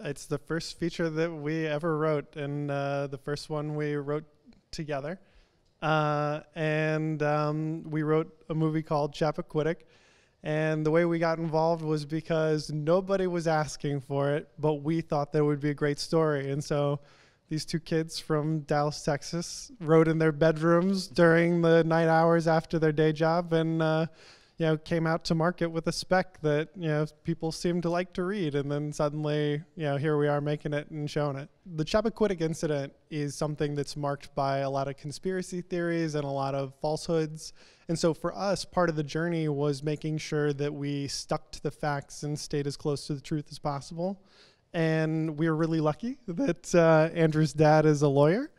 It's the first feature that we ever wrote, and the first one we wrote together. We wrote a movie called Chappaquiddick. And the way we got involved was because nobody was asking for it, but we thought that would be a great story. And so these two kids from Dallas, Texas, wrote in their bedrooms during the night hours after their day job, and came out to market with a spec that people seemed to like to read. And then suddenly, here we are making it and showing it. The Chappaquiddick incident is something that's marked by a lot of conspiracy theories and a lot of falsehoods. And so for us, part of the journey was making sure that we stuck to the facts and stayed as close to the truth as possible. And we were really lucky that Andrew's dad is a lawyer.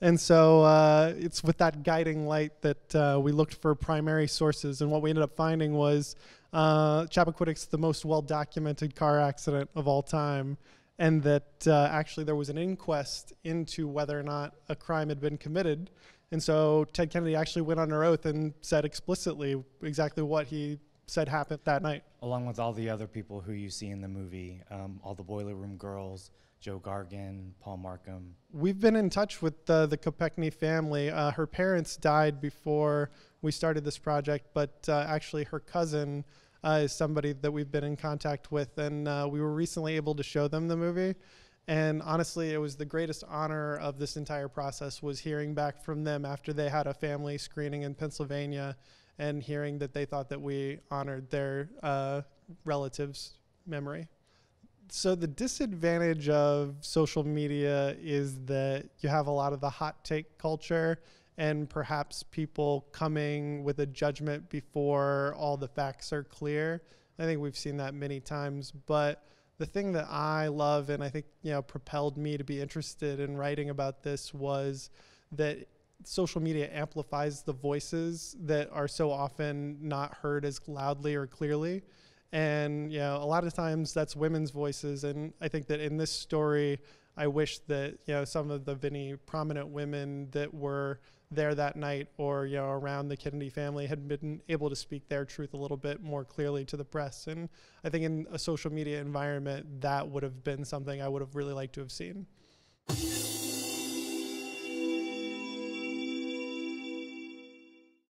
And so it's with that guiding light that we looked for primary sources. And what we ended up finding was Chappaquiddick's the most well-documented car accident of all time. And that actually there was an inquest into whether or not a crime had been committed. And so Ted Kennedy actually went under oath and said explicitly exactly what he said happened that night. Along with all the other people who you see in the movie, all the Boiler Room Girls, Joe Gargan, Paul Markham. We've been in touch with the Thekopecki family. Her parents died before we started this project, but actually her cousin is somebody that we've been in contact with, and we were recently able to show them the movie. And honestly, it was the greatest honor of this entire process was hearing back from them after they had a family screening in Pennsylvania and hearing that they thought that we honored their relatives' memory. So the disadvantage of social media is that you have a lot of the hot take culture and perhaps people coming with a judgment before all the facts are clear. I think we've seen that many times, but the thing that I love and I think propelled me to be interested in writing about this was that social media amplifies the voices that are so often not heard as loudly or clearly. And a lot of times that's women's voices. And I think that in this story, I wish that some of the many prominent women that were there that night or around the Kennedy family had been able to speak their truth a little bit more clearly to the press. And I think in a social media environment, that would have been something I would have really liked to have seen.